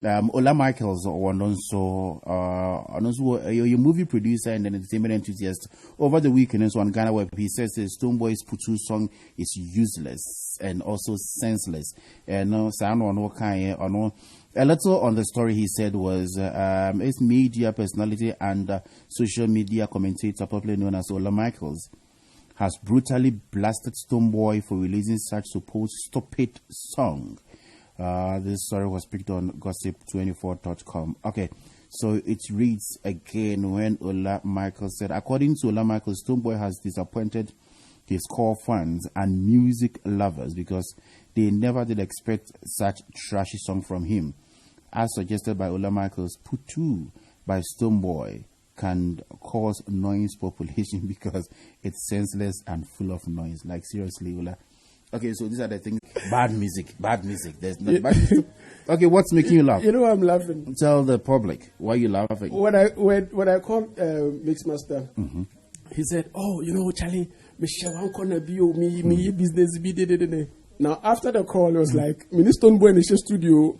Ola Michael's one also your movie producer and an entertainment enthusiast over the weekend on Ghana web he says his Stoneboy's PUTUU song is useless and also senseless. And a little on the story he said was his media personality and social media commentator popularly known as Ola Michaels has brutally blasted Stoneboy for releasing such supposed stupid song. This story was picked on gossip24.com. Okay, so it reads again when Ola Michael said, according to Ola Michael, Stoneboy has disappointed his core fans and music lovers because they never did expect such trashy song from him. As suggested by Ola Michael's, PUTUU by Stoneboy can cause noise population because it's senseless and full of noise. Like seriously, Ola. Okay, so these are the things. Bad music. There's no bad music. Okay, what's making you laugh? You know I'm laughing. Tell the public why you laughing. When I called Mixmaster, he said, "Oh, you know, Charlie, Michelle, I'm gonna be me business be." Now after the call, it was like, "Minister Stoneboy in the studio."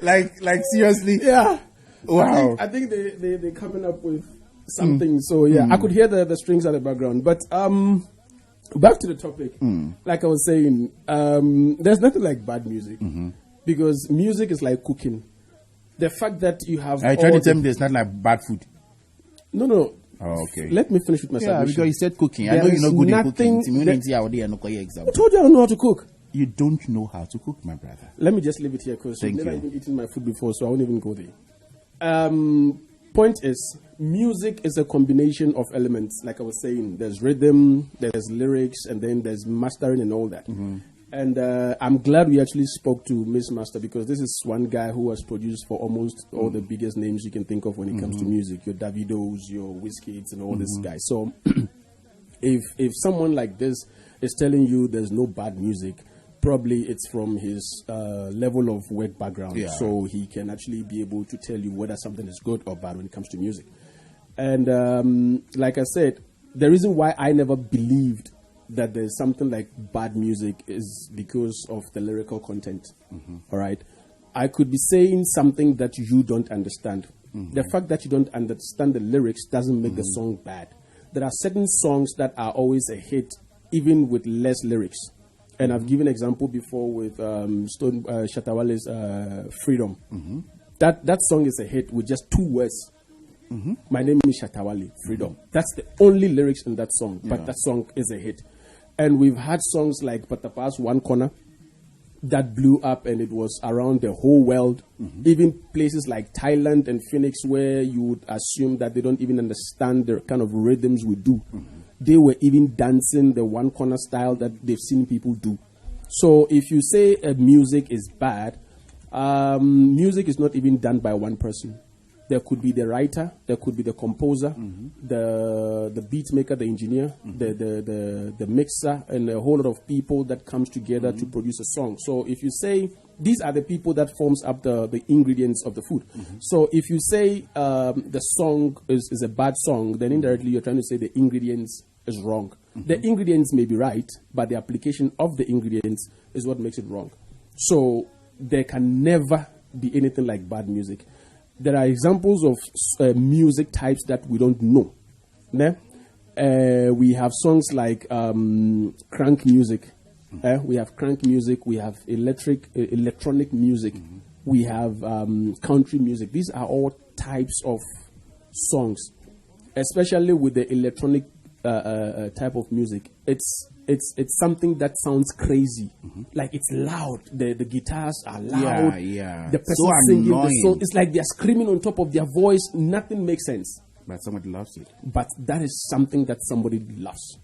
like seriously? Yeah. Wow. I think they're coming up with something. So yeah, I could hear the strings at the background. But back to the topic. Like I was saying, there's nothing like bad music because music is like cooking. The fact that you have I tried to tell me there's not like bad food. No. Oh, okay. Let me finish with my submission. Yeah, because you said cooking. I know you're not good in cooking. Who told you I don't know how to cook? You don't know how to cook, my brother. Let me just leave it here because you've never even eaten my food before, so I won't even go there. Point is, music is a combination of elements. Like I was saying, there's rhythm, there's lyrics, and then there's mastering and all that. And I'm glad we actually spoke to Miss Master because this is one guy who has produced for almost all the biggest names you can think of when it comes to music. Your Davidos, your Wizkids, and all these guys. So if someone like this is telling you there's no bad music, probably it's from his level of work background. Yeah. So he can actually be able to tell you whether something is good or bad when it comes to music. And like I said, the reason why I never believed that there's something like bad music is because of the lyrical content. All right. I could be saying something that you don't understand. The fact that you don't understand the lyrics doesn't make the song bad. There are certain songs that are always a hit, even with less lyrics. And I've given example before with Shatawale's Freedom. That song is a hit with just 2 words. My name is Shatawale, Freedom. That's the only lyrics in that song, but that song is a hit. And we've had songs like Patapa's One Corner that blew up and it was around the whole world. Even places like Thailand and Phoenix where you would assume that they don't even understand the kind of rhythms we do. They were even dancing the one corner style that they've seen people do. So if you say music is bad, music is not even done by one person. There could be the writer, there could be the composer, the beat maker, the engineer, the mixer, and a whole lot of people that comes together to produce a song. So if you say these are the people that forms up the ingredients of the food. So if you say the song is a bad song, then indirectly you're trying to say the ingredients is wrong. The ingredients may be right, but the application of the ingredients is what makes it wrong. So there can never be anything like bad music. There are examples of music types that we don't know. We have songs like crank music. We have crank music. We have electronic music. We have country music. These are all types of songs, especially with the electronic type of music. It's something that sounds crazy. Like it's loud. The guitars are loud. The person singing the song, it's like they're screaming on top of their voice. Nothing makes sense. But somebody loves it. But that is something that somebody loves.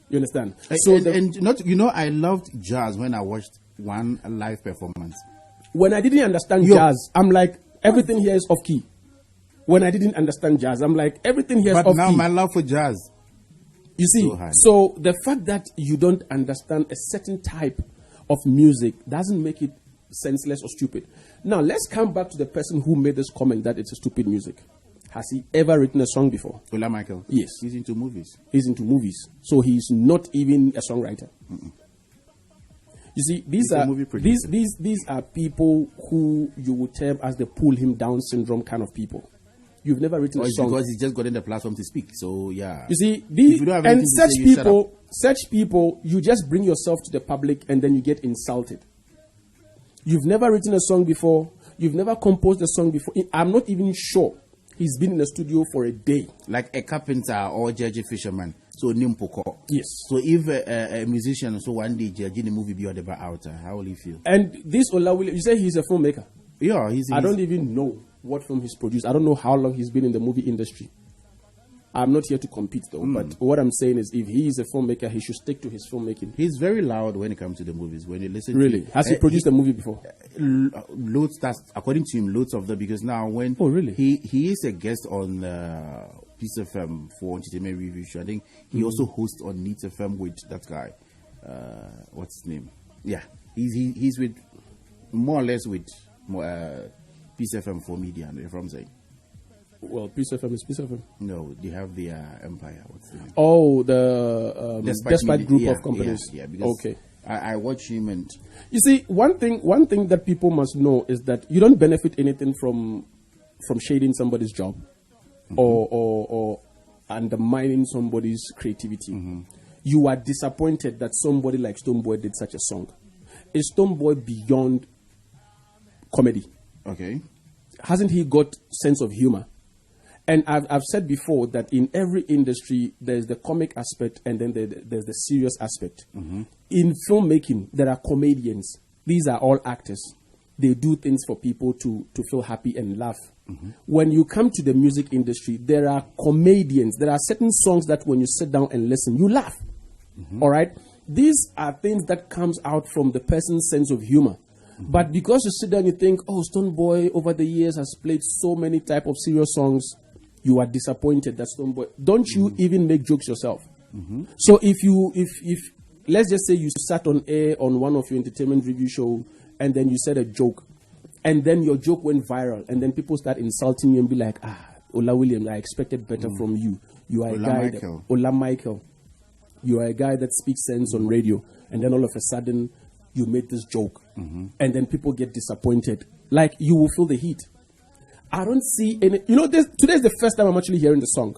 You understand? I loved jazz when I watched one live performance. When I didn't understand jazz, I'm like, everything here is off key. When I didn't understand jazz, I'm like, everything here is off key. But now my love for jazz. You see, so the fact that you don't understand a certain type of music doesn't make it senseless or stupid. Now, let's come back to the person who made this comment that it's a stupid music. Has he ever written a song before? Ola Michael? Yes. He's into movies. He's into movies. So he's not even a songwriter. You see, these are people who you would term as the pull him down syndrome kind of people. You've never written a song because he's just gotten the platform to speak. So yeah, you see, such people, you just bring yourself to the public and then you get insulted. You've never written a song before. You've never composed a song before. I'm not even sure he's been in the studio for a day. Like a carpenter or judge fisherman. So Nimpoko. Yes. So if a musician, so one day judging a movie beyond the outer, how will he feel? And this Ola William, you say he's a filmmaker. Yeah, I don't even know what film he's produced. I don't know how long he's been in the movie industry. I'm not here to compete though, but what I'm saying is if he is a filmmaker, he should stick to his filmmaking. He's very loud when it comes to the movies. When you listen really? Has he produced a movie before? Loads, that's according to him, loads of them, because now when really? he is a guest on Piece FM for Entertainment Review Show. I think he also hosts on Neat FM with that guy. What's his name? Yeah. He's with more or less with Piece FM for media, if I'm saying. Well, Piece FM is Piece FM. No, they have their empire. What's the name? Oh, the Despite Group of Companies. Yeah, because okay. I watch him and... You see, one thing that people must know is that you don't benefit anything from shading somebody's job or undermining somebody's creativity. You are disappointed that somebody like Stoneboy did such a song. Is Stoneboy beyond comedy? Okay. Hasn't he got sense of humor? And I've said before that in every industry, there's the comic aspect and then there's the serious aspect. In filmmaking, there are comedians. These are all actors. They do things for people to feel happy and laugh. When you come to the music industry, there are comedians. There are certain songs that when you sit down and listen, you laugh. All right? These are things that comes out from the person's sense of humor. But because you sit down and you think, oh, Stoneboy over the years has played so many type of serious songs, you are disappointed that Stoneboy. Don't you even make jokes yourself? So if let's just say you sat on air on one of your entertainment review show and then you said a joke and then your joke went viral and then people start insulting you and be like, Ola Williams, I expected better from you. You are Ola Michael. Ola Michael. You are a guy that speaks sense on radio, and then all of a sudden you made this joke and then people get disappointed. Like, you will feel the heat. I don't see any... You know, today is the first time I'm actually hearing the song.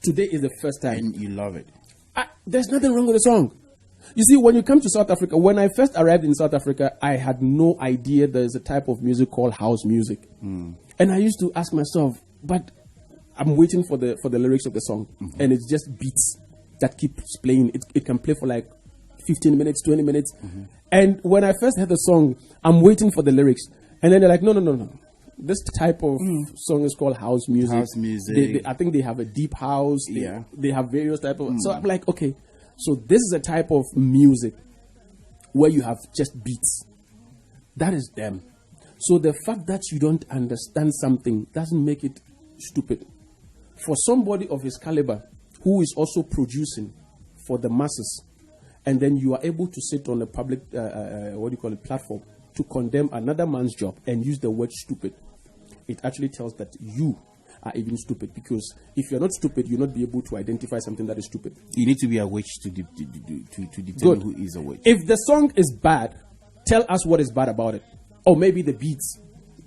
Today is the first time. And you love it. There's nothing wrong with the song. You see, when you come to South Africa, when I first arrived in South Africa, I had no idea there's a type of music called house music. And I used to ask myself, but I'm waiting for the lyrics of the song. And it's just beats that keeps playing. It can play for like 15 minutes, 20 minutes. And when I first heard the song, I'm waiting for the lyrics. And then they're like, no. This type of song is called house music. House music. I think they have a deep house. They have various type of... So I'm like, okay. So this is a type of music where you have just beats. That is them. So the fact that you don't understand something doesn't make it stupid. For somebody of his caliber who is also producing for the masses, and then you are able to sit on a public, platform to condemn another man's job and use the word stupid, it actually tells that you are even stupid, because if you're not stupid, you'll not be able to identify something that is stupid. You need to be a witch to determine who is a witch. If the song is bad, tell us what is bad about it. Or maybe the beats.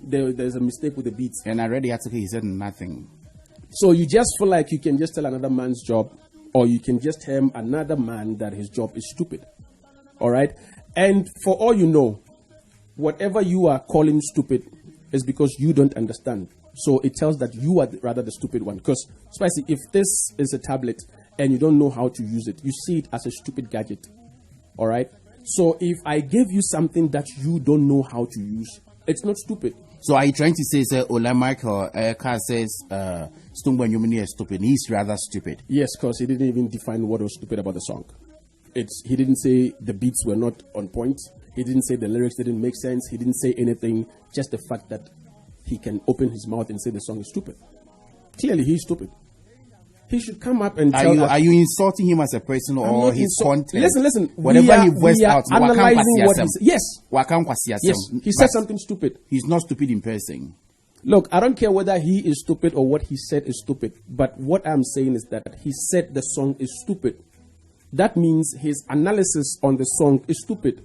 There's a mistake with the beats. And I read the article, he said nothing. So you just feel like you can just tell another man's job, or you can just tell another man that his job is stupid. All right? And for all you know, whatever you are calling stupid is because you don't understand. So it tells that you are rather the stupid one. Because, Spicy, if this is a tablet and you don't know how to use it, you see it as a stupid gadget. All right? So if I gave you something that you don't know how to use, it's not stupid. So are you trying to say, Ola Michael says Stoneboy Nyumini is stupid? He's rather stupid. Yes, because he didn't even define what was stupid about the song. He didn't say the beats were not on point. He didn't say the lyrics didn't make sense. He didn't say anything. Just the fact that he can open his mouth and say the song is stupid. Clearly, he's stupid. He should come up and tell us. Are you insulting him as a person or his content? Listen. Whatever he voiced out, analyzing what he said. Yes, he said something stupid. He's not stupid in person. Look, I don't care whether he is stupid or what he said is stupid. But what I'm saying is that he said the song is stupid. That means his analysis on the song is stupid.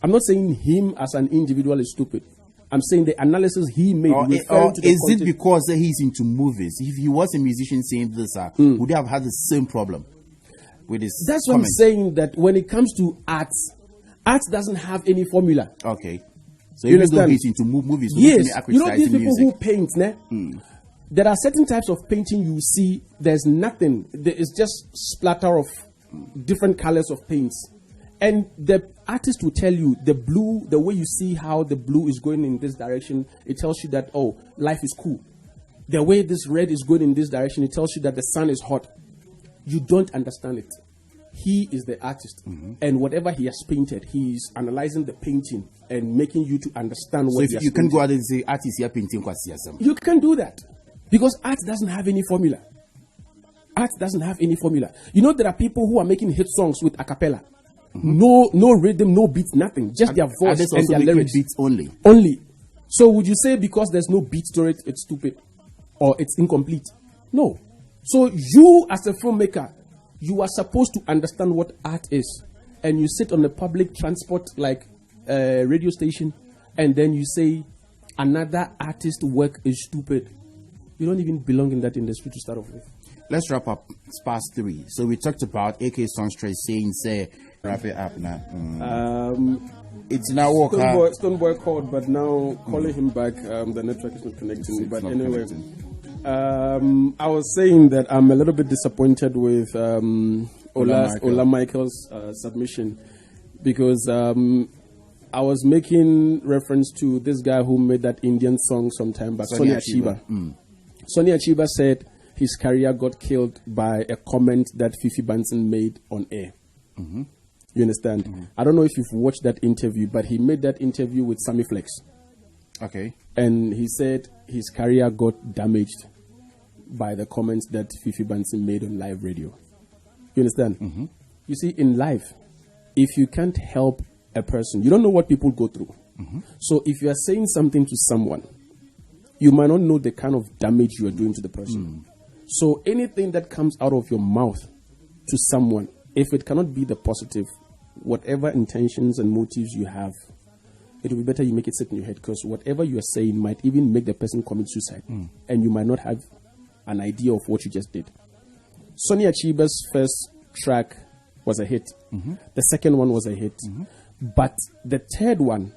I'm not saying him as an individual is stupid. I'm saying the analysis he made. Or is it because he's into movies? If he was a musician saying this, would he have had the same problem with his That's what I'm saying, that when it comes to arts doesn't have any formula. Okay. So even though he's into movies, yes, you know these people who paint, there are certain types of painting you see, there's nothing. It's just splatter of different colors of paints. And the artist will tell you the blue, the way you see how the blue is going in this direction, it tells you that, oh, life is cool. The way this red is going in this direction, it tells you that the sun is hot. You don't understand it. He is the artist. And whatever he has painted, he's analyzing the painting and making you to understand what he has painted. So if you can go out and say, artist here painting, you can do that. Because art doesn't have any formula. Art doesn't have any formula. You know, there are people who are making hit songs with a cappella. No rhythm, no beats, nothing. Just their voice and their lyrics. Beats only. Only. So would you say because there's no beat to it, it's stupid or it's incomplete? No. So you as a filmmaker, you are supposed to understand what art is. And you sit on a public transport like a radio station and then you say another artist's work is stupid. You don't even belong in that industry to start off with. Let's wrap up. It's past 3. So we talked about AK Songstress saying, wrap it up now. It's now work. Stoneboy called, but now calling him back, the network is not connecting. But anyway, I was saying that I'm a little bit disappointed with Ola Michael's submission because I was making reference to this guy who made that Indian song sometime back, Sonny Achiba. Sonny Achiba said his career got killed by a comment that Fifi Banton made on air. You understand? I don't know if you've watched that interview, but he made that interview with Sammy Flex. Okay. And he said his career got damaged by the comments that Fifi Banton made on live radio. You understand? You see, in life, if you can't help a person, you don't know what people go through. So if you are saying something to someone, you might not know the kind of damage you are doing to the person. So anything that comes out of your mouth to someone, if it cannot be the positive, whatever intentions and motives you have, it will be better you make it sit in your head, because whatever you are saying might even make the person commit suicide. And you might not have an idea of what you just did. Sonny Achiba's first track was a hit. The second one was a hit. But the third one,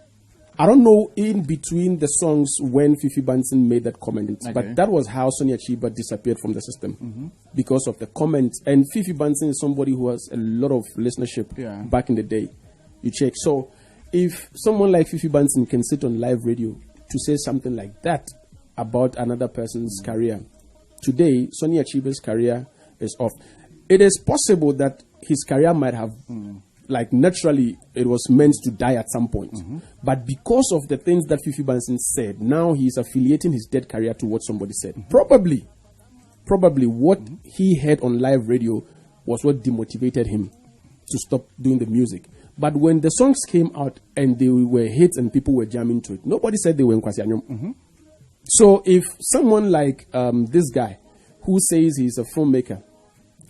I don't know in between the songs when Fifi Banton made that comment, but that was how Sonny Achiba disappeared from the system because of the comment. And Fifi Banton is somebody who has a lot of listenership back in the day. You check. So if someone like Fifi Banton can sit on live radio to say something like that about another person's career, today Sonny Achiba's career is off. It is possible that his career might have like naturally it was meant to die at some point. But because of the things that Fifi Banton said, now he's affiliating his dead career to what somebody said. Probably what he heard on live radio was what demotivated him to stop doing the music. But when the songs came out and they were hits and people were jamming to it, nobody said they were in Kwasi. So if someone like this guy who says he's a filmmaker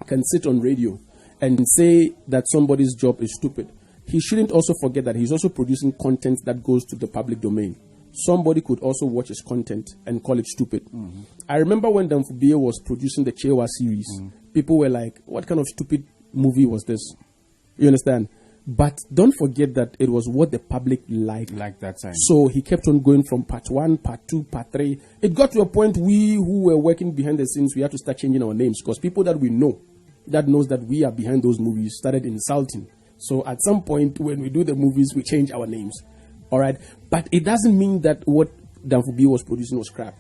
can sit on radio and say that somebody's job is stupid, he shouldn't also forget that he's also producing content that goes to the public domain. Somebody could also watch his content and call it stupid. I remember when Danfubie was producing the Chewa series, people were like, what kind of stupid movie was this? You understand? But don't forget that it was what the public liked that time. So he kept on going from part 1, part 2, part 3. It got to a point we who were working behind the scenes, we had to start changing our names because people that we know, that knows that we are behind those movies, started insulting. So at some point when we do the movies, we change our names. All right? But it doesn't mean that what Danfubie was producing was crap.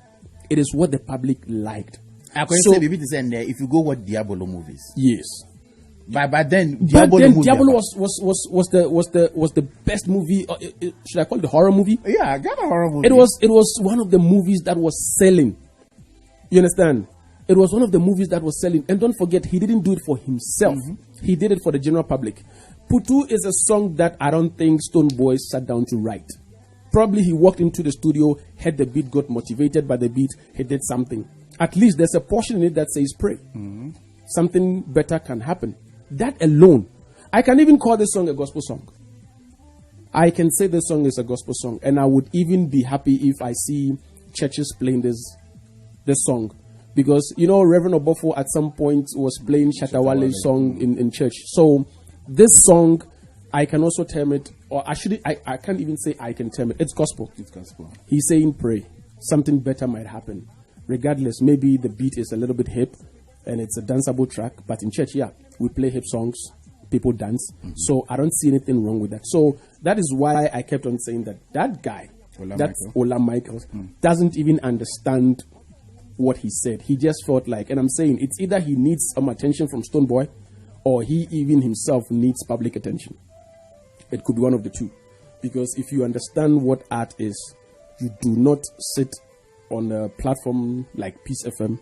It is what the public liked. So, if you go watch Diabolo movies. Yes. But then Diabolo was the best movie. Should I call it a horror movie? Yeah, I got a horror movie. It was one of the movies that was selling. You understand? It was one of the movies that was selling. And don't forget, he didn't do it for himself. He did it for the general public. PUTUU is a song that I don't think Stoneboy sat down to write. Probably he walked into the studio, heard the beat, got motivated by the beat, he did something. At least there's a portion in it that says pray. Something better can happen. That alone. I can even call this song a gospel song. I can say this song is a gospel song, and I would even be happy if I see churches playing this song. Because, Reverend Obofo at some point was playing Shatawale's song in church. So this song, I can also term it, or actually, I can't even say I can term it. It's gospel. It's gospel. He's saying pray. Something better might happen. Regardless, maybe the beat is a little bit hip and it's a danceable track. But in church, we play hip songs. People dance. Mm-hmm. So I don't see anything wrong with that. So that is why I kept on saying that guy, Ola Michael, doesn't even understand what he said. He just felt like, and I'm saying it's either he needs some attention from Stoneboy or he even himself needs public attention. It could be one of the two. Because if you understand what art is, you do not sit on a platform like Peace FM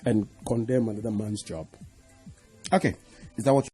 and condemn another man's job. Okay. Is that what